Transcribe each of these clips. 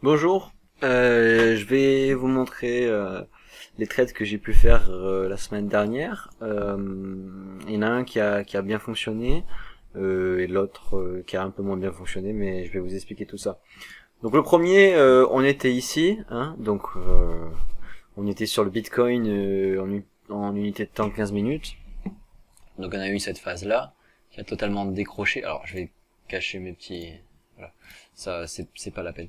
Bonjour, je vais vous montrer les trades que j'ai pu faire la semaine dernière. Il y en a un qui a bien fonctionné et l'autre qui a un peu moins bien fonctionné, mais je vais vous expliquer tout ça. Donc le premier, on était ici, hein, donc on était sur le Bitcoin en unité de temps 15 minutes. Donc on a eu cette phase-là qui a totalement décroché. Alors je vais cacher mes petits... Voilà. Ça, c'est pas la peine.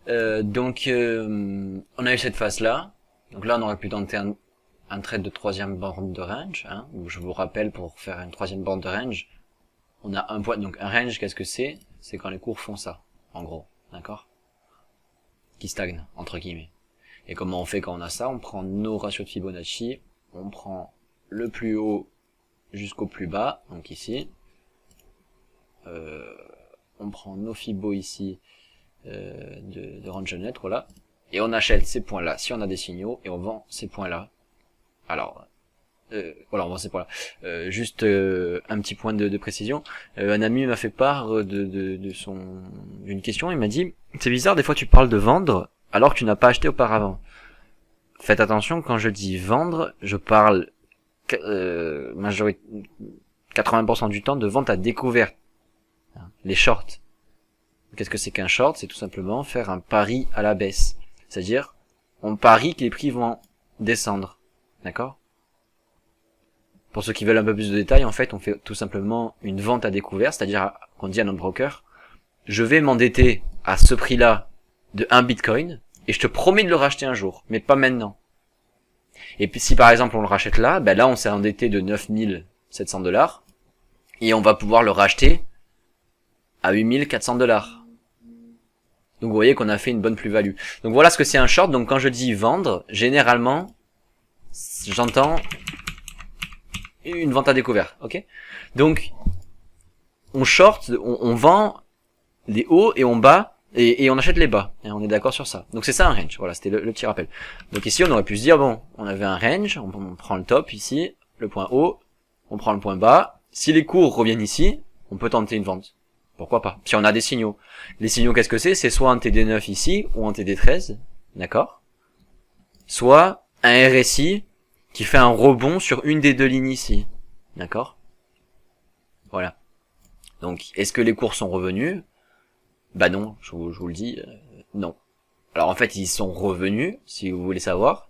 On a eu cette phase-là. Donc là, on aurait pu tenter un trade de troisième borne de range. Hein, où je vous rappelle, pour faire une troisième borne de range, on a un point. Donc un range, qu'est-ce que c'est? C'est quand les cours font ça, en gros. D'accord? Qui stagne, entre guillemets. Et comment on fait quand on a ça? On prend nos ratios de Fibonacci. On prend le plus haut jusqu'au plus bas. Donc ici. On prend nos Fibo ici de range net, voilà, et on achète ces points-là si on a des signaux, et on vend ces points-là. Alors, voilà, on vend ces points-là. Juste un petit point de précision. Un ami m'a fait part d'une question. Il m'a dit, c'est bizarre, des fois tu parles de vendre alors que tu n'as pas acheté auparavant. Faites attention, quand je dis vendre, je parle 80% du temps de vente à découvert. Les shorts. Qu'est-ce que c'est qu'un short? C'est tout simplement faire un pari à la baisse. C'est-à-dire, on parie que les prix vont descendre. D'accord? Pour ceux qui veulent un peu plus de détails, en fait, on fait tout simplement une vente à découvert, c'est-à-dire qu'on dit à notre broker, je vais m'endetter à ce prix-là de 1 bitcoin, et je te promets de le racheter un jour, mais pas maintenant. Et puis si par exemple on le rachète là, ben là on s'est endetté de 9700$, et on va pouvoir le racheter à 8400$. Donc vous voyez qu'on a fait une bonne plus-value. Donc voilà ce que c'est un short. Donc quand je dis vendre, généralement, j'entends une vente à découvert. Ok? Donc on short, on vend les hauts et on bas et on achète les bas. Et on est d'accord sur ça. Donc c'est ça un range. Voilà, c'était le petit rappel. Donc ici on aurait pu se dire bon, on avait un range, on prend le top ici, le point haut, on prend le point bas. Si les cours reviennent ici, on peut tenter une vente. Pourquoi pas? Si on a des signaux. Les signaux, qu'est-ce que c'est? C'est soit un TD9 ici, ou un TD13, d'accord? Soit un RSI qui fait un rebond sur une des deux lignes ici, d'accord? Voilà. Donc, est-ce que les cours sont revenus? Bah non, je vous le dis, non. Alors en fait, ils sont revenus, si vous voulez savoir.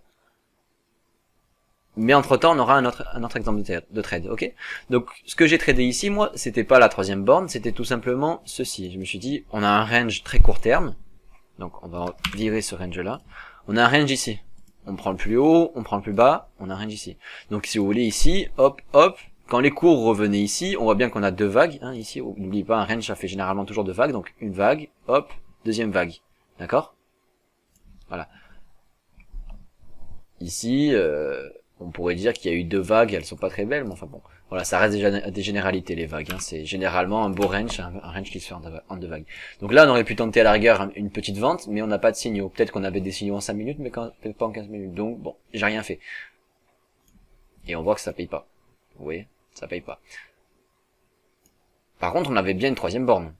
Mais entre temps, on aura un autre exemple de trade, ok? Donc, ce que j'ai tradé ici, moi, c'était pas la troisième borne, c'était tout simplement ceci. Je me suis dit, on a un range très court terme. Donc, on va virer ce range-là. On a un range ici. On prend le plus haut, on prend le plus bas, on a un range ici. Donc, si vous voulez ici, hop, hop, quand les cours revenaient ici, on voit bien qu'on a deux vagues, hein, ici. N'oubliez pas, un range, ça fait généralement toujours deux vagues. Donc, une vague, hop, deuxième vague. D'accord? Voilà. Ici, on pourrait dire qu'il y a eu deux vagues, elles sont pas très belles, mais enfin bon. Voilà, ça reste des généralités, les vagues. Hein. C'est généralement un beau range, un range qui se fait en deux vagues. Donc là, on aurait pu tenter à la rigueur une petite vente, mais on n'a pas de signaux. Peut-être qu'on avait des signaux en 5 minutes, mais peut-être pas en 15 minutes. Donc bon, j'ai rien fait. Et on voit que ça paye pas. Vous voyez, ça paye pas. Par contre, on avait bien une troisième borne.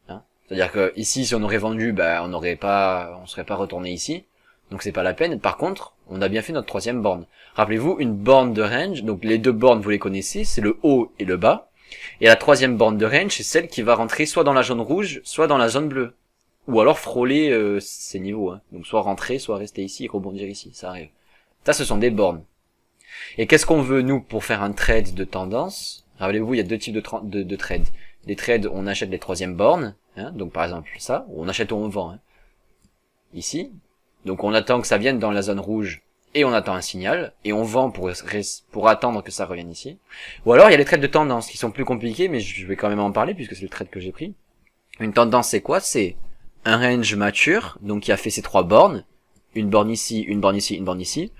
Hein, c'est-à-dire que ici, si on aurait vendu, bah, on serait pas retourné ici. Donc c'est pas la peine. Par contre, on a bien fait notre troisième borne. Rappelez-vous, une borne de range, donc les deux bornes, vous les connaissez, c'est le haut et le bas. Et la troisième borne de range, c'est celle qui va rentrer soit dans la zone rouge, soit dans la zone bleue. Ou alors frôler ces niveaux. Hein. Donc soit rentrer, soit rester ici et rebondir ici, ça arrive. Ça, ce sont des bornes. Et qu'est-ce qu'on veut, nous, pour faire un trade de tendance? Rappelez-vous, il y a deux types de trades. Les trades, on achète les troisièmes bornes, hein, donc par exemple ça, ou on achète ou on vend. Hein. Ici. Donc on attend que ça vienne dans la zone rouge et on attend un signal et on vend pour attendre que ça revienne ici. Ou alors il y a les trades de tendance qui sont plus compliqués, mais je vais quand même en parler puisque c'est le trade que j'ai pris. Une tendance, c'est quoi? C'est un range mature, donc qui a fait ces trois bornes, une borne ici, une borne ici, une borne ici,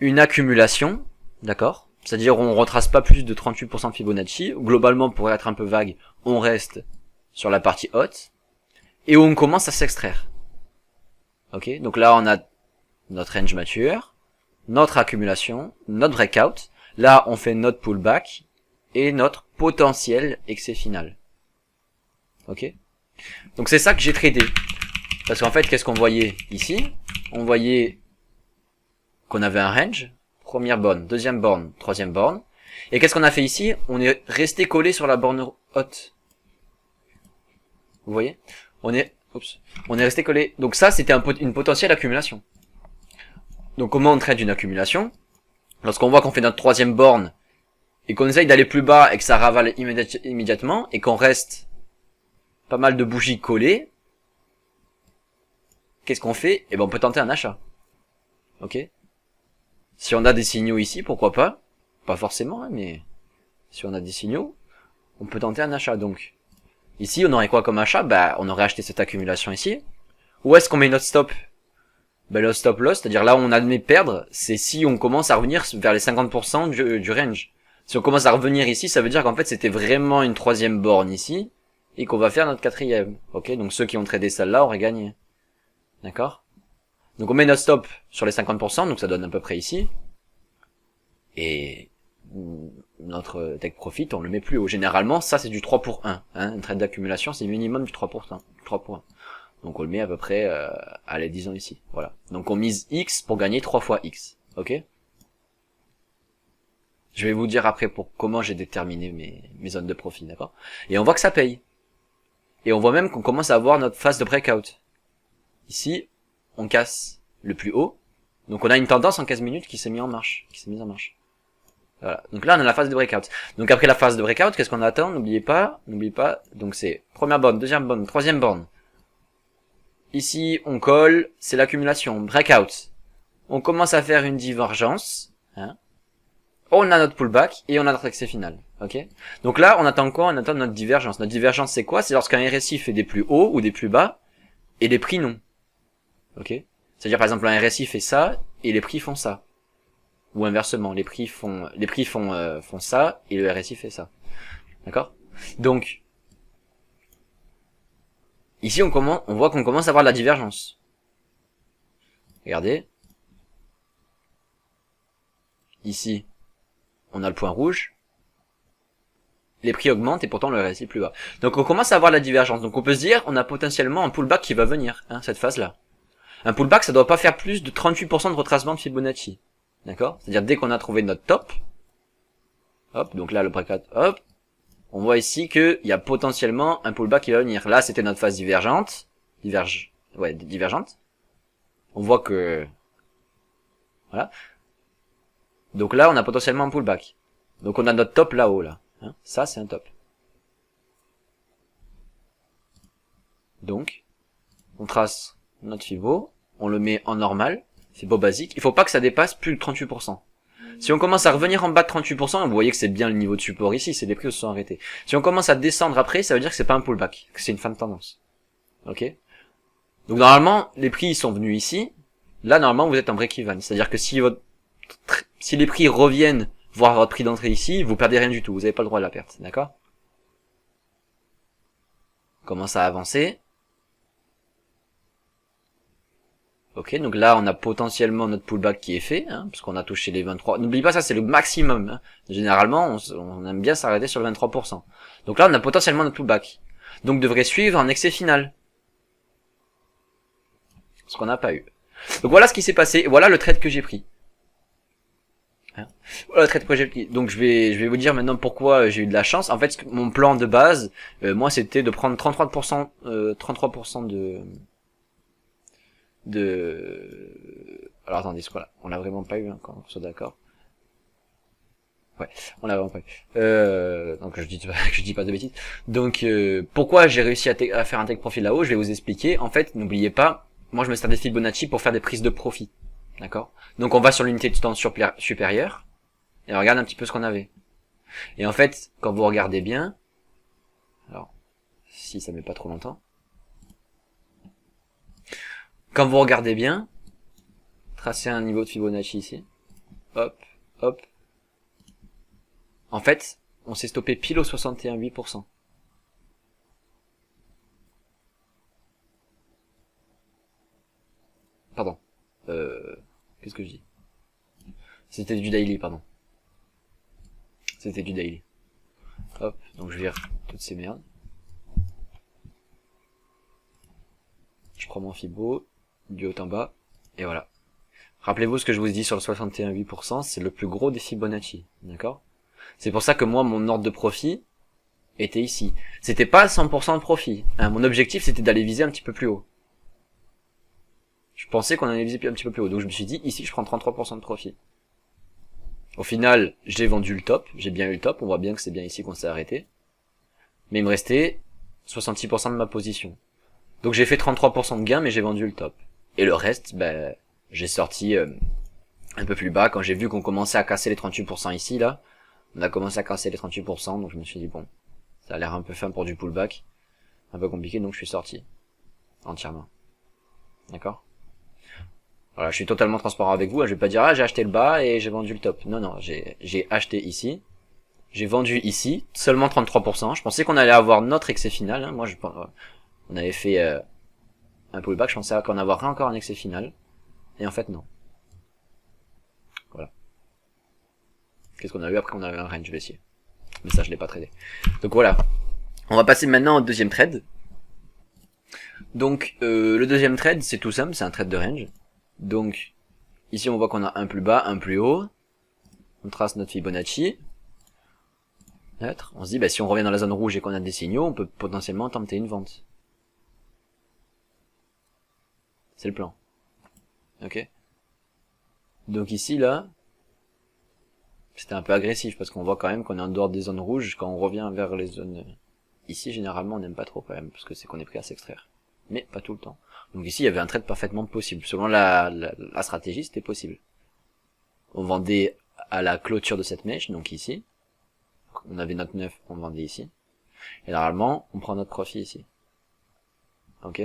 une accumulation, d'accord? C'est-à-dire on retrace pas plus de 38% de Fibonacci. Globalement, pour être un peu vague, on reste sur la partie haute et où on commence à s'extraire. Ok, donc là on a notre range mature, notre accumulation, notre breakout. Là on fait notre pullback et notre potentiel excès final. Ok, donc c'est ça que j'ai tradé. Parce qu'en fait, qu'est-ce qu'on voyait ici? On voyait qu'on avait un range, première borne, deuxième borne, troisième borne. Et qu'est-ce qu'on a fait ici? On est resté collé sur la borne haute. Vous voyez? On est resté collé. Donc ça, c'était une potentielle accumulation. Donc comment on traite une accumulation? Lorsqu'on voit qu'on fait notre troisième borne et qu'on essaye d'aller plus bas et que ça ravale immédiatement et qu'on reste pas mal de bougies collées, qu'est-ce qu'on fait? Eh ben on peut tenter un achat. Ok? Si on a des signaux ici, pourquoi pas? Pas forcément, hein, mais si on a des signaux, on peut tenter un achat. Donc ici, on aurait quoi comme achat? Bah, on aurait acheté cette accumulation ici. Où est-ce qu'on met notre stop? Ben, le stop loss, c'est-à-dire là où on admet perdre, c'est si on commence à revenir vers les 50% du range. Si on commence à revenir ici, ça veut dire qu'en fait c'était vraiment une troisième borne ici, et qu'on va faire notre quatrième. Ok, donc ceux qui ont tradé celle-là auraient gagné. D'accord? Donc on met notre stop sur les 50%, donc ça donne à peu près ici. Et notre take profit, on le met plus haut. Généralement, ça c'est du 3 pour 1. Hein, une trade d'accumulation, c'est minimum du 3%. 3 pour 1. Donc on le met à peu près, allez, disons ici. Voilà. Donc on mise X pour gagner 3 fois X. Ok? Je vais vous dire après pour comment j'ai déterminé mes zones de profit, d'accord? Et on voit que ça paye. Et on voit même qu'on commence à avoir notre phase de breakout. Ici, on casse le plus haut. Donc on a une tendance en 15 minutes qui s'est mise en marche. Voilà. Donc là, on a la phase de breakout. Donc après la phase de breakout, qu'est-ce qu'on attend? N'oubliez pas. Donc c'est première borne, deuxième borne, troisième borne. Ici, on colle, c'est l'accumulation, breakout. On commence à faire une divergence. Hein. On a notre pullback et on a notre excès final. Ok. Donc là, on attend quoi? On attend notre divergence. Notre divergence, c'est quoi? C'est lorsqu'un RSI fait des plus hauts ou des plus bas et les prix non. Ok. C'est-à-dire par exemple un RSI fait ça et les prix font ça. Ou inversement, les prix font ça et le RSI fait ça. D'accord? Donc ici on voit qu'on commence à avoir de la divergence. Regardez. Ici, on a le point rouge. Les prix augmentent et pourtant le RSI est plus bas. Donc on commence à avoir de la divergence. Donc on peut se dire, on a potentiellement un pullback qui va venir, hein, cette phase-là. Un pullback, ça doit pas faire plus de 38% de retracement de Fibonacci. D'accord? C'est-à-dire dès qu'on a trouvé notre top, hop, donc là le breakout, hop, on voit ici qu'il y a potentiellement un pullback qui va venir. Là, c'était notre phase divergente. Divergente. On voit que... Voilà. Donc là, on a potentiellement un pullback. Donc on a notre top là-haut, là. Hein, ça, c'est un top. Donc, on trace notre Fibo, on le met en normal, Fibo basique. Il faut pas que ça dépasse plus de 38%. Si on commence à revenir en bas de 38%, vous voyez que c'est bien le niveau de support ici, c'est des prix qui se sont arrêtés. Si on commence à descendre après, ça veut dire que c'est pas un pullback, que c'est une fin de tendance. Ok? Donc normalement, les prix ils sont venus ici. Là, normalement, vous êtes en break-even. C'est-à-dire que si les prix reviennent voir votre prix d'entrée ici, vous perdez rien du tout. Vous n'avez pas le droit à la perte. D'accord? Commence à avancer. Ok, donc là, on a potentiellement notre pullback qui est fait, hein, parce qu'on a touché les 23. N'oublie pas, ça, c'est le maximum. Hein. Généralement, on aime bien s'arrêter sur le 23%. Donc là, on a potentiellement notre pullback. Donc, devrait suivre un excès final. Ce qu'on n'a pas eu. Donc, voilà ce qui s'est passé. Et voilà le trade que j'ai pris. Hein, voilà le trade que j'ai pris. Donc, je vais vous dire maintenant pourquoi j'ai eu de la chance. En fait, mon plan de base, moi, c'était de prendre 33% alors attendez, c'est quoi là? On l'a vraiment pas eu, hein, quand on soit d'accord. Ouais, on l'a vraiment pas eu. Donc je dis pas de bêtises. Donc pourquoi j'ai réussi à faire un take profit là-haut, je vais vous expliquer. En fait, n'oubliez pas, moi je me sers des Fibonacci pour faire des prises de profit. D'accord? Donc on va sur l'unité de temps supérieure et on regarde un petit peu ce qu'on avait. Et en fait, quand vous regardez bien, alors si ça met pas trop longtemps, quand vous regardez bien, tracez un niveau de Fibonacci ici. Hop, hop. En fait, on s'est stoppé pile au 61,8%. Pardon. Qu'est-ce que je dis? C'était du daily, pardon. C'était du daily. Hop, donc je vire toutes ces merdes. Je prends mon Fibo, du haut en bas, et voilà. Rappelez-vous ce que je vous ai dit sur le 61,8%, c'est le plus gros des Fibonacci, d'accord? C'est pour ça que moi, mon ordre de profit était ici. C'était pas 100% de profit. Hein, mon objectif, c'était d'aller viser un petit peu plus haut. Je pensais qu'on allait viser un petit peu plus haut. Donc je me suis dit, ici, je prends 33% de profit. Au final, j'ai vendu le top. J'ai bien eu le top. On voit bien que c'est bien ici qu'on s'est arrêté. Mais il me restait 66% de ma position. Donc j'ai fait 33% de gain, mais j'ai vendu le top. Et le reste, ben, j'ai sorti un peu plus bas. Quand j'ai vu qu'on commençait à casser les 38% ici, là, on a commencé à casser les 38%. Donc je me suis dit, bon, ça a l'air un peu fin pour du pullback. Un peu compliqué, donc je suis sorti. Entièrement. D'accord? Voilà, je suis totalement transparent avec vous. Je vais pas dire, ah, j'ai acheté le bas et j'ai vendu le top. Non, non, j'ai acheté ici. J'ai vendu ici. Seulement 33%. Je pensais qu'on allait avoir notre excès final. Hein. Moi, on avait fait un pullback. Je pensais qu'on avoir encore un excès final. Et en fait, non. Voilà. Qu'est-ce qu'on a eu après? On a eu un range baissier. Mais ça, je l'ai pas tradé. Donc voilà. On va passer maintenant au deuxième trade. Donc le deuxième trade, c'est tout simple, c'est un trade de range. Donc ici on voit qu'on a un plus bas, un plus haut. On trace notre Fibonacci. On se dit, bah, si on revient dans la zone rouge et qu'on a des signaux, on peut potentiellement tenter une vente. C'est le plan. Ok. Donc ici là, c'était un peu agressif parce qu'on voit quand même qu'on est en dehors des zones rouges. Quand on revient vers les zones ici, généralement on n'aime pas trop quand même parce que c'est qu'on est prêt à s'extraire. Mais pas tout le temps. Donc ici il y avait un trade parfaitement possible. Selon la stratégie, c'était possible. On vendait à la clôture de cette mèche, donc ici. On avait notre 9, on vendait ici. Et normalement, on prend notre profit ici. Ok.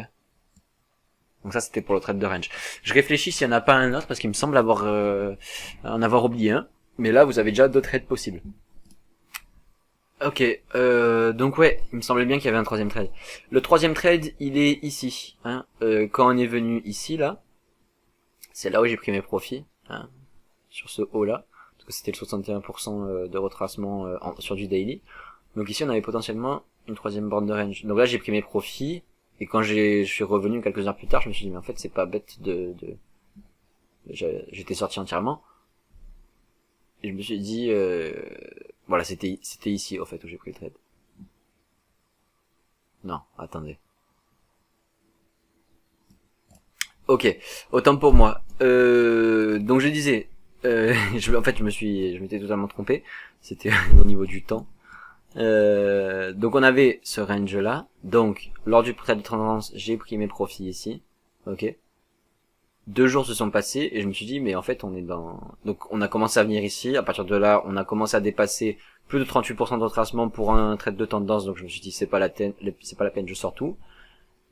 Donc ça c'était pour le trade de range. Je réfléchis s'il n'y en a pas un autre parce qu'il me semble en avoir oublié un. Mais là vous avez déjà deux trades possibles. Ok, donc ouais, il me semblait bien qu'il y avait un troisième trade. Le troisième trade, il est ici. Hein. Quand on est venu ici, là, c'est là où j'ai pris mes profits, hein, sur ce haut-là, parce que c'était le 61% de retracement sur du daily. Donc ici, on avait potentiellement une troisième borne de range. Donc là, j'ai pris mes profits, et quand je suis revenu quelques heures plus tard, je me suis dit, mais en fait, c'est pas bête j'étais sorti entièrement. Et je me suis dit... Voilà, c'était ici, au fait, où j'ai pris le trade. Non, attendez. Ok, autant pour moi. Donc je disais, en fait, je m'étais totalement trompé. C'était au niveau du temps. Donc on avait ce range-là. Donc, lors du trade de tendance, j'ai pris mes profits ici. Ok. 2 jours se sont passés et je me suis dit mais en fait on est dans... Donc on a commencé à venir ici, à partir de là on a commencé à dépasser plus de 38% de retracement pour un trade de tendance, donc je me suis dit c'est pas la peine, je sors tout.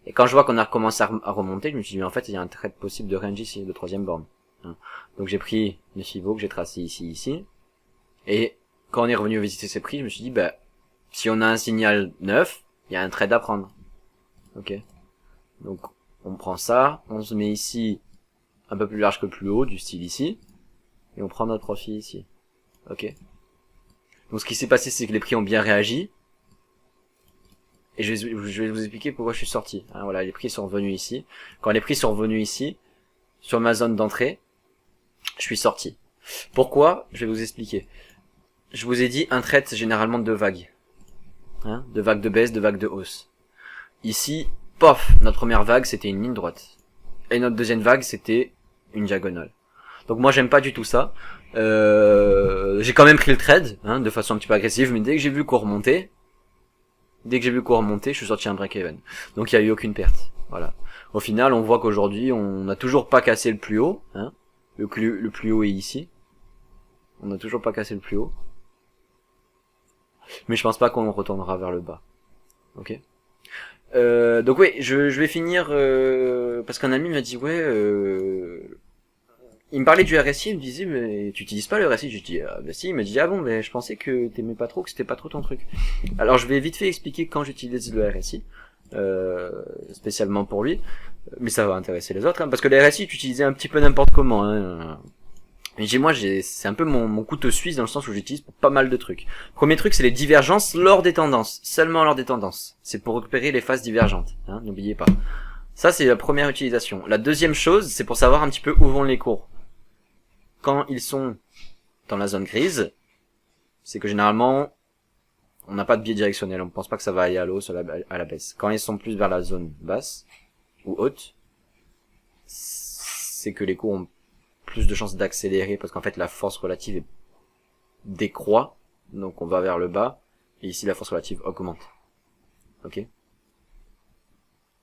Et quand je vois qu'on a recommencé à remonter, je me suis dit mais en fait il y a un trade possible de range ici, de troisième borne. Hein. Donc j'ai pris mes Fibo que j'ai tracé ici, et quand on est revenu visiter ces prix, je me suis dit bah si on a un signal 9, il y a un trade à prendre. Ok. Donc on prend ça, on se met ici un peu plus large que plus haut, du style ici, et on prend notre profit ici. Ok. Donc ce qui s'est passé, c'est que les prix ont bien réagi, et je vais vous expliquer pourquoi je suis sorti. Hein, voilà, les prix sont revenus ici. Quand les prix sont revenus ici, sur ma zone d'entrée, je suis sorti. Pourquoi? Je vais vous expliquer. Je vous ai dit un trade, c'est généralement deux vagues. Hein, deux vagues de baisse, deux vagues de hausse. Ici, pof, notre première vague, c'était une ligne droite. Et notre deuxième vague, c'était une diagonale. Donc moi, j'aime pas du tout ça. J'ai quand même pris le trade, hein, de façon un petit peu agressive, mais dès que j'ai vu qu'on remontait, je suis sorti un break-even. Donc il y a eu aucune perte. Voilà. Au final, on voit qu'aujourd'hui, on n'a toujours pas cassé le plus haut. Hein. Le plus haut est ici. On n'a toujours pas cassé le plus haut. Mais je pense pas qu'on retournera vers le bas. Ok. Donc oui, je vais finir parce qu'un ami m'a dit ouais, il me parlait du RSI, il me disait mais tu utilises pas le RSI? Je lui dis ah bah si, il m'a dit ah bon mais je pensais que t'aimais pas trop, que c'était pas trop ton truc. Alors je vais vite fait expliquer quand j'utilise le RSI, spécialement pour lui, mais ça va intéresser les autres, hein, parce que le RSI tu utilisais un petit peu n'importe comment. Hein. Et c'est un peu mon couteau suisse dans le sens où j'utilise pour pas mal de trucs. Premier truc, c'est les divergences lors des tendances. Seulement lors des tendances. C'est pour récupérer les phases divergentes. Hein, n'oubliez pas. Ça, c'est la première utilisation. La deuxième chose, c'est pour savoir un petit peu où vont les cours. Quand ils sont dans la zone grise, c'est que généralement, on n'a pas de biais directionnel. On ne pense pas que ça va aller à la hausse ou à la baisse. Quand ils sont plus vers la zone basse ou haute, c'est que les cours ont plus de chances d'accélérer parce qu'en fait, la force relative décroît. Donc, on va vers le bas. Et ici, la force relative augmente. Ok?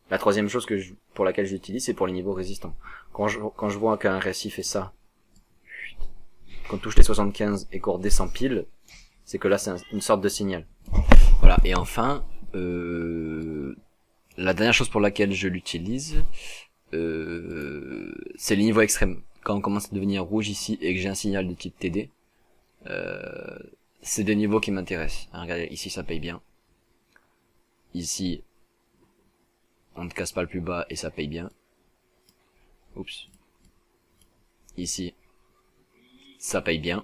La troisième chose pour laquelle je l'utilise, c'est pour les niveaux résistants. Quand je vois qu'un RSI fait ça, qu'on touche les 75 et qu'on redescend pile, c'est que là c'est une sorte de signal. Voilà, et enfin, la dernière chose pour laquelle je l'utilise, c'est les niveaux extrêmes. Quand on commence à devenir rouge ici et que j'ai un signal de type TD, c'est des niveaux qui m'intéressent. Hein, regardez, ici ça paye bien. Ici, on ne casse pas le plus bas et ça paye bien. Oups. Ici, ça paye bien.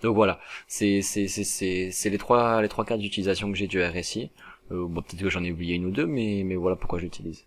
Donc voilà, c'est les trois cas d'utilisation que j'ai du RSI. Bon, peut-être que j'en ai oublié une ou deux, mais voilà pourquoi j'utilise.